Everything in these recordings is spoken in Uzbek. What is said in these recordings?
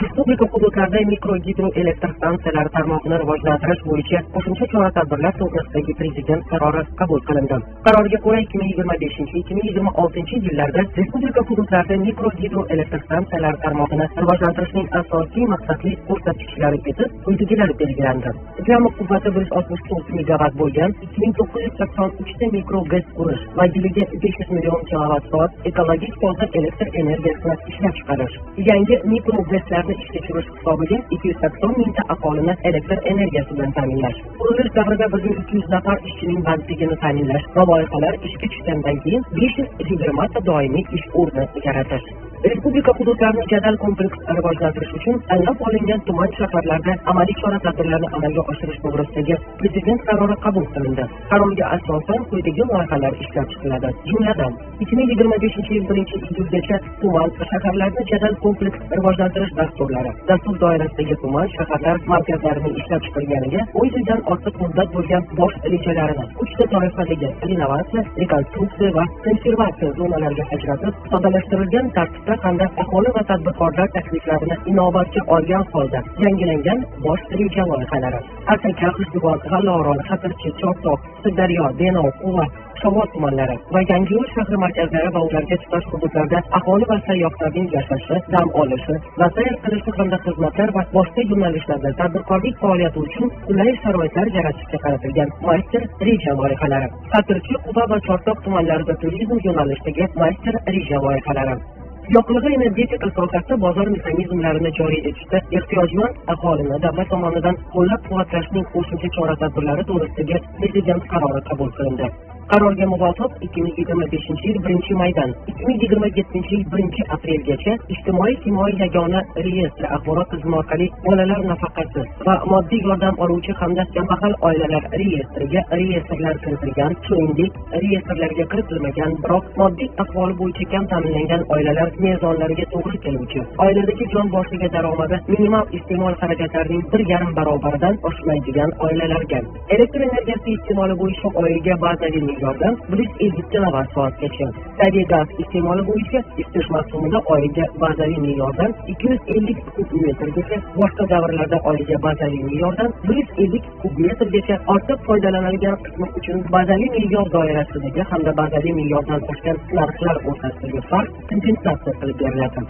Respublika hududlarida mikrohidroelektrostansiyalar tarmog'ini rivojlantirish bo'yicha qo'shimcha chora-tadbirlar to'g'risidagi Prezident qarori qabul qilindi. Qarorga ko'ra 2025-2026 yillarda respublika hududlarida mikrohidroelektrostansiyalar tarmog'ini rivojlantirishning asosiy maqsadli ko'rsatkichlari etib quyidagilar belgilandi. Jami quvvati 169 megavat bo'lgan 2983 ta mikrogaz qurish va yiliga 500 million kilovatt-soat ekologik toza elektr energiyasini ishlab chiqarish. Yangi mikrogazlarni ishga tushirish hisobiga 280 mingta aholini elektr energiyasi bilan ta'minlash. Qurilish davrida bizning 200 nafar ishchining bandligini ta'minlash va loyihalar ishga tushgandan keyin 520 ta doimiy ish o'rni yaratish. Respublika hududlarini jadal kompleks rivojlantirish uchun tanlab olingan tuman shaharlarda amaliy chora-tadbirlarni amalga oshirish to'g'risidagi Prezident qarori qabul qilindi. Qarorga asosan quyidagi loyihalar ishlab chiqiladi. Jumladan, 2025-yil 1-iyulgacha tuman shaharlarni jadal kompleks rivojlantirish dasturlari, dastur doirasidagi tuman shaharlar markazlarining ishlab chiqilganiga 10 yildan ortiq muddat bo'lgan bosh rejalarini 3 ta toifadagi innovatsiya, rekonstruksiya va konservatsiya zonalarga ajratib, soddalashtirilgan tartibda hamda aholi va tadbirkorlar takliflarini inobatga olgan holda yangilangan bosh reja loyihalari Asaka, G'ishtibon, G'allaorol, Xatirchi, Chortoq, Sirdaryo, Denov, Quva, Shovot tumanlari va Yangiyo'l shahri markazlari va ularga tutash hududlarda aholi va sayyohlarning yashashi, dam olishi va sayr qilishi hamda xizmatlar va boshqa yo'nalishlarda tadbirkorlik faoliyati uchun qulay sharoitlar yaratishga qaratilgan master reja loyihalari. Xatirchi, Quva va Chortoq tumanlarida turizm yo'nalishidagi master reja loyihalari. Yoqilg'i energetika sohasida bozor mexanizmlarini joriy etishda ehtiyojmand aholini davlat tomonidan qo'llab-quvvatlashning qo'shimcha chora-tadbirlari to'g'risidagi Prezident qarori qabul qilindi. Qarorga muvofiq 2025-yil 1-maydan 2027-yil 1-aprelgacha ijtimoiy yagona reyestr axborot tizimi orqali bolalar nafaqasi va moddiy yordam oluvchi hamda kambag'al oilalar reyestrlar kiritilgan, shuningdek reyestrlarga kiritilmagan, biroq moddiy ahvoli bo'yicha kam ta'minlangan oilalar mezonlariga to'g'ri keluvchi, oiladagi jon boshiga daromadi minimal iste'mol xarajatlarining 1,5 barobaridan oshmaydigan oilalarga elektr energiyasi iste'moli bo'yicha oyiga bazaviy me'yordan 150 kilovatt-soatgacha, tabiiy gaz iste'moli bo'yicha isitish mavsumida oyiga bazaviy me'yordan 250 kub metrgacha, boshqa davrlarda oyiga bazaviy me'yordan 150 kub metrgacha ortiq foydalanilgan qismi uchun bazaviy me'yor doirasidagi hamda bazaviy me'yordan oshgan narxlar o'rtasidagi farq kompensatsiya qilib beriladi.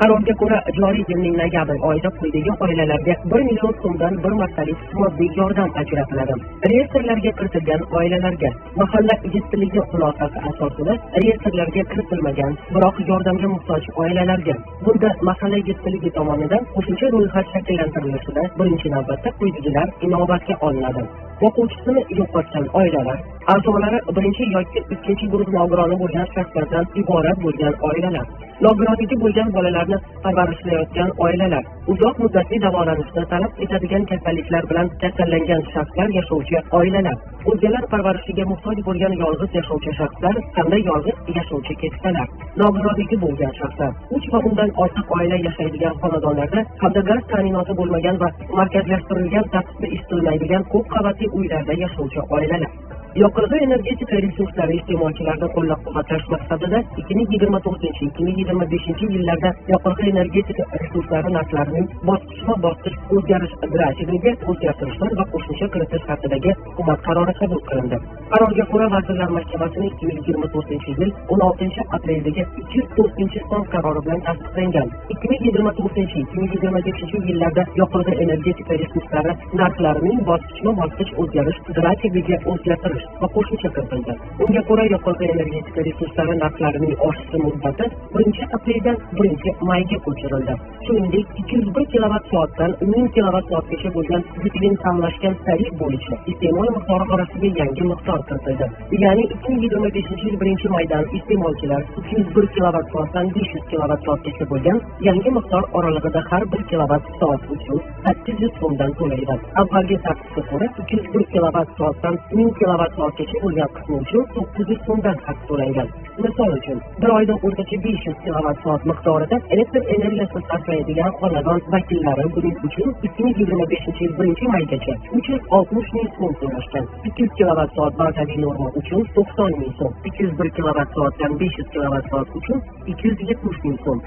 Qarorga ko'ra joriy yilning noyabr oyida quyidagi oilalarga 1 million so'mdan bir martalik moddiy yordam ajratiladi. Reyestrlarga kiritilgan oilalarga mahalla yettiligi xulosasi asosida reyestrlarga kiritilmagan, biroq yordamga muhtoj oilalarga bunda mahalla yettiligi tomonidan qo'shimcha ro'yxat shakllantirilishida birinchi navbatda quyidagilar inobatga olinadi. O'quvchisini yo'qotgan oilalar, a'zolari birinchi yoki ikkinchi guruh nogironi bo'lgan shaxslardan iborat bo'lgan oilalar, nogironligi bo'lgan bolalarni parvarishlayotgan oilalar, uzoq muddatli davolanishni talab etadigan kasalliklar bilan kasallangan shaxslar yashovchi oilalar, o'zgalar parvarishiga muhtoj bo'lgan yolg'iz yashovchi shaxslar hamda yolg'iz yashovchi keksalar, nogironligi bo'lgan shaxslar, 3 va undan ortiq oila yashaydigan xonadonlarda hamda gaz ta'minoti bo'lmagan va markazlashtirilgan tartibda isitilmaydigan ko'p qavatli uylarda yashovchi oilalar. Yoqilg'i energetika resurslari iste'molchilarini qo'llab-quvvatlash maqsadida 2024-2025 yillarda yoqilg'i energetika resurslari narxlarining bosqichma-bosqich o'zgarish grafiniga o'zgartirishlar va qo'shimcha kiritish haqidagi hukumat qarori qabul qilindi. Qarorga ko'ra Vazirlar Mahkamasining 2024-yil 16-apreldagi 204-son qarori bilan tasdiqlangan 2024-2025 yillarda yoqilg'i energetika resurslari narxlarining bosqichma-bosqich o'zgarish grafiniga o'zgartirish va qo'shimcha kiritildi. Unga ko'ra yoqilg'i energetika resurslari narxlarining oshishi muddati 1-apreldan 1-mayga ko'chirildi. Shuningdek, 201 kilovatt-soatdan 1000 kilovatt-soatgacha bo'lgan butilin tanlashgan tarif bo'yicha iste'mol miqdori orasiga yangi miqdor kiritildi. Ya'ni 2025-yil 1-maydan iste'molchilar 201 kilovatt-soatdan 500 kilovatt-soatgacha bo'lgan yangi miqdor oralig'ida har 1 kilovatt-soat uchun 800 so'mdan to'laydi. Avvalgi tartibga ko'ra 201 kilovatt-soatdan 1000 kilovatt-soatgacha bo'lgan qismi uchun 900 so'mdan haq to'langan. Misol uchun, bir oyda o'rtacha 500 kilovatt-soat miqdorida elektr energiyasi sarflaydigan xonadon vakillari buning uchun 2025-yil 1-maygacha 360 ming so'm to'lashgan. 200 kilovatt-soat bazaviy norma uchun 90 ming so'm, 201 kilovatt-soatdan 500 kilovatt-soat uchun 270 ming so'm.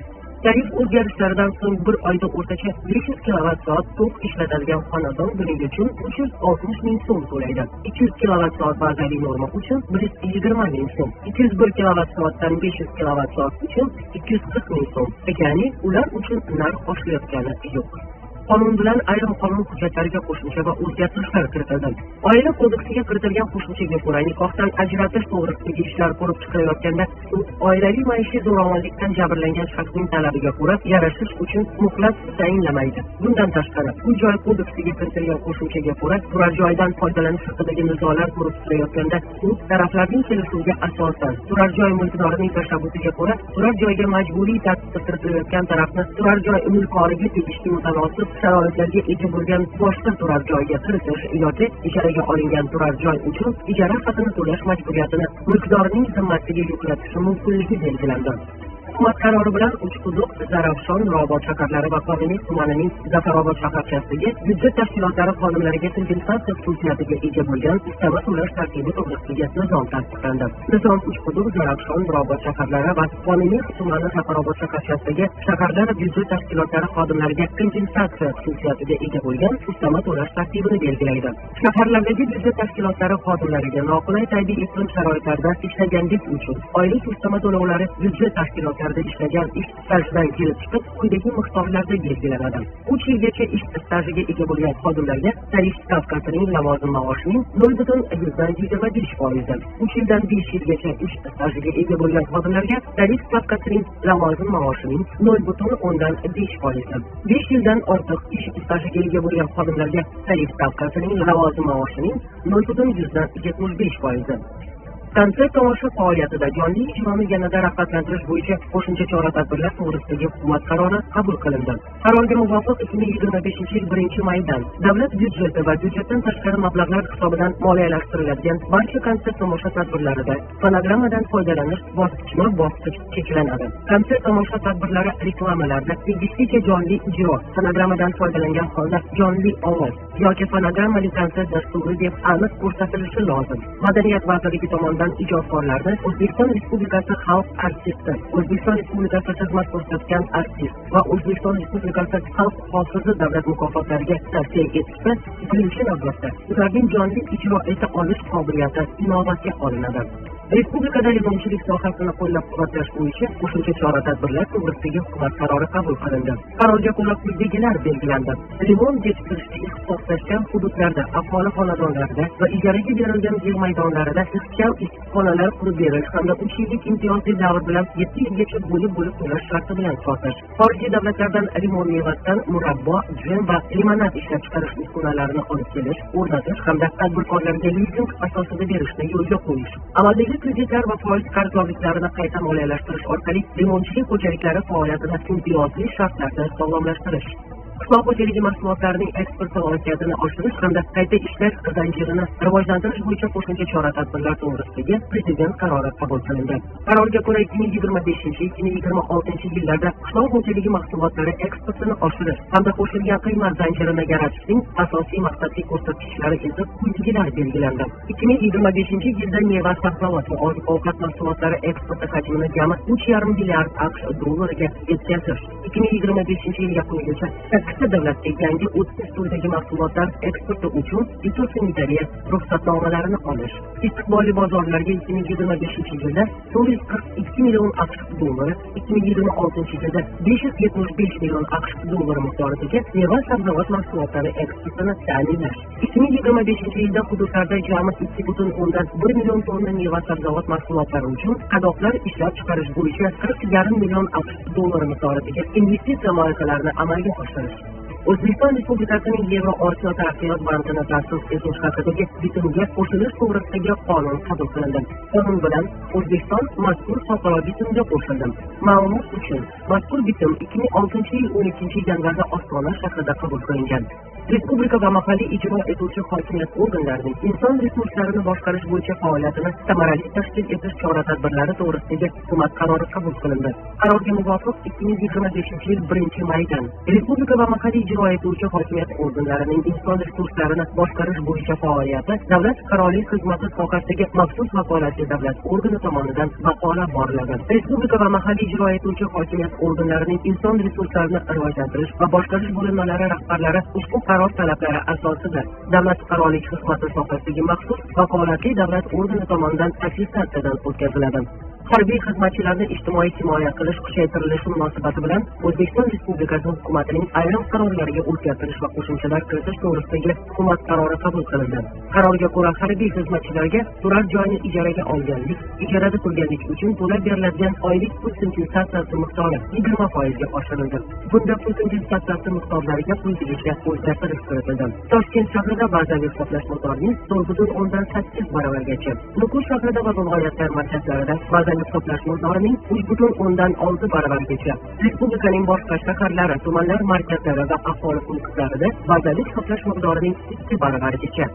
Tarif o'zgarishlaridan so'ng bir oyda o'rtacha 500 kWh tok ishlatadigan xonadon buning uchun 360 ming so'm to'laydi. 200 kWh bazaviy norma uchun 120 ming so'm, 201 kWhdan 500 kWh uchun 240 ming so'm. Ya'ni ular uchun narx oshilayotgani yo'q. Qonun bilan ayrim qonun hujjatlariga qo'shimcha va o'zgartirishlar kiritildi. Oila kodeksiga kiritilgan qo'shimchaga ko'ra nikohdan ajratish to'g'risidagi ishlar ko'rib chiqilayotganda sud oilaviy maishiy zo'ravonlikdan jabrlangan shaxsning talabiga ko'ra yarashish uchun muhlat tayinlamaydi. Bundan tashqari, uy-joy kodeksiga kiritilgan qo'shimchaga ko'ra turar joydan foydalanish haqidagi nizolar ko'rib chiqilayotganda sud taraflarning kelishuviga asosan turar joy mulkdorining tashabbusiga ko'ra turar joyga majburiy tartibda kiritilayotgan tarafni turar joy mulkdoriga tegishli mutanosib sharoitlarga ega bo'lgan boshqa turar joyga kiritish yoki ijaraga olingan turar joy uchun ijara haqini to'lash majburiyatini mulkdorning zimmasiga yuklatishi mumkinligi belgilandi. Hukumat qarori bilan Uchquduq, Zarafshon, Nurobod shaharlari va Qo'rg'onlik tumanining Zafarobod shaharchasidagi byudjet tashkilotlari xodimlariga instansiya xususiyatiga ega bo'lgan ustama to'lash tartibi to'g'risidagi nizom tasdiqlandi. Nizom Uchquduq, Zarafshon, Nurobod shaharlari va Qo'rg'onlik tumani Zafarobod shaharchasidagi shaharlar byudjet tashkilotlari xodimlariga instansiya xususiyatiga ega bo'lgan ustama to'lash tartibini belgilaydi. Shaharlardagi byudjet tashkilotlari xodimlariga noqulay tabiiy iqlim sharoitlarida ishlaganlik uchun oylik ustama to'lovlari byudjet tashkilotlari ishlagan ish stajidan kelib chiqib quyidagi miqdorlarda belgilanadi. 3 yilgacha ish stajiga ega bo'lgan xodimlarga tarif stavkasining lavozim maoshining 0,25%, 3 yildan 5 yilgacha ish stajiga ega bo'lgan xodimlarga tarif stavkasining lavozim maoshining 0,5%, 5 yildan ortiq ish stajiga ega bo'lgan xodimlarga tarif stavkasining lavozim maoshining 0,75%. Konsert tomosha faoliyatida jonli ijroni yanada rag'batlantirish bo'yicha qo'shimcha chora-tadbirlar to'g'risidagi hukumat qarori qabul qilindi. Qarorga muvofiq 2025-yil 1-maydan davlat byudjeti va byudjetdan tashqari mablag'lar hisobidan moliyalashtiriladigan barcha konsert tomosha tadbirlarida fonogrammadan foydalanish bosqichma-bosqich cheklanadi. Konsert tomosha tadbirlari reklamalarda tegishlicha jonli ijro, fonogrammadan foydalangan holda jonli ovoz yoki fonogrammali konsert dasturi deb aniq ko'rsatilishi lozim. Madaniyat vazirligi tomonidan ijodkorlarni O'zbekiston Respublikasi xalq artisti, O'zbekiston Respublikasi xizmat ko'rsatgan artist va O'zbekiston Respublikasi xalq hofizi davlat mukofotlariga tavsiya etishda birinchi navbatda ularning jonli ijro eta olish qobiliyati inobatga olinadi. Respublikada yozuvchilik sohasini qo'llab-quvvatlash bo'yicha qo'shimcha chora-tadbirlar to'g'risidagi hukumat qarori qabul qilindi. Qarorga ko'ra quyidagilar belgilandi. Remont yetishtirishga ixtisoslashgan hududlarda, aholi xonadonlarida va ijaraga berilgan yer maydonlarida iskam issiqxonalar qurib berish hamda 3 yillik imtiyozli davr bilan 7 yilgacha bo'lib to'lash sharti bilan sotish, xorijiy davlatlardan limon mevasidan murabbo, jem va limonad ishlab chiqarish uskunalarini olib kelish, o'rnatish hamda tadbirkorlarga lizing asosida berishni yo'lga qo'yish, amaldagi kreditlar va foiz qarzdorliklarini qayta moliyalashtirish orqali limonchilik xo'jaliklari faoliyatini imtiyozli shartlarda sog'lomlashtirish, qishloq xo'jaligi mahsulotlarining eksport salohiyatini oshirish hamda qayta ishlash zanjirini rivojlantirish bo'yicha qo'shimcha chora-tadbirlar to'g'risidagi Prezident qarori qabul qilindi. Qarorga ko'ra 2025-2026 yillarda qishloq xo'jaligi mahsulotlari eksportini oshirish hamda qo'shilgan qiymat zanjirini yaratishning asosiy maqsadli ko'rsatkichlari etib quyidagilar belgilandi. 2025-yilda meva-sabzavot va oziq-ovqat mahsulotlari eksporti hajmini jami 3,5 milliard AQSh dollariga yetkazish. 2025-yil yakunigacha 8 davlatga yangi 30 turdagi mahsulotlar eksporti uchun fitosanitariya ruxsatnomalarini olish. Istiqbolli bozorlarga 2025-yilda 442 million AQSh dollari, 2026-yilda 575 million AQSh dollari miqdoridagi meva-sabzavot mahsulotlari eksportini ta'minlash. 2025-yilda hududlarda jami 2,1 million tonna meva-sabzavot mahsulotlari uchun qadoqlar ishlab chiqarish bo'yicha 40,5 million AQSh dollari miqdoridagi investitsiya loyihalarini amalga oshirish. O'zbekiston Respublikasining Yevroosiyo taraqqiyot bankini ta'sis etish haqidagi bitimga qo'shilish to'g'risidagi qonun qabul qilindi. Qonun bilan O'zbekiston mazkur xalqaro bitimga qo'shildi. Ma'lumot uchun, mazkur bitim 2006-yil 12-yanvarda Ostona shahrida qabul qilingan. Respublika va mahalliy ijro etuvchi hokimiyat organlarining inson resurslarini boshqarish bo'yicha faoliyatini samarali tashkil etish chora-tadbirlari to'g'risidagi hukumat qarori qabul qilindi. Qarorga muvofiq 2025-yil 1-maydan Respublika va mahalliy ijro etuvchi hokimiyat organlarining inson resurslarini boshqarish bo'yicha faoliyati davlat fuqarolik xizmati sohasidagi maxsus vakolatli davlat organi tomonidan baholab boriladi. Respublika va mahalliy ijro etuvchi hokimiyat organlarining inson resurslarini rivojlantirish va boshqarish bo'linmalari rahbarlari ushbu qaror talablari asosida davlat fuqarolik xizmati sohasidagi maxsus vakolatli davlat organi tomonidan attestatsiyadan o'tkaziladi. Harbiy xizmatchilarni ijtimoiy himoya qilish kuchaytirilishi munosabati bilan O'zbekiston Respublikasi hukumatining ayrim qarorlariga o'zgartirish va qo'shimchalar kiritish to'g'risidagi hukumat qarori qabul qilindi. Qarorga ko'ra harbiy xizmatchilarga turar joyni ijaraga olganlik, ijarada turganlik uchun to'lab beriladigan oylik pul kompensatsiyasi miqdori 20% ga oshirildi. Bunda pul kompensatsiyasi miqdorlariga quyidagicha o'zgartirish kiritildi. Toshkent shahrida bazaviy hisoblash miqdorining 4,8 baravargacha, Nukus shahrida va viloyatlar markazlarida bazaviy hisoblash miqdorining 3,6 baravargacha, respublikaning boshqa shaharlari, tumanlar markazlari va aholi punktlarida bazaviy hisoblash miqdorining 2 baravargacha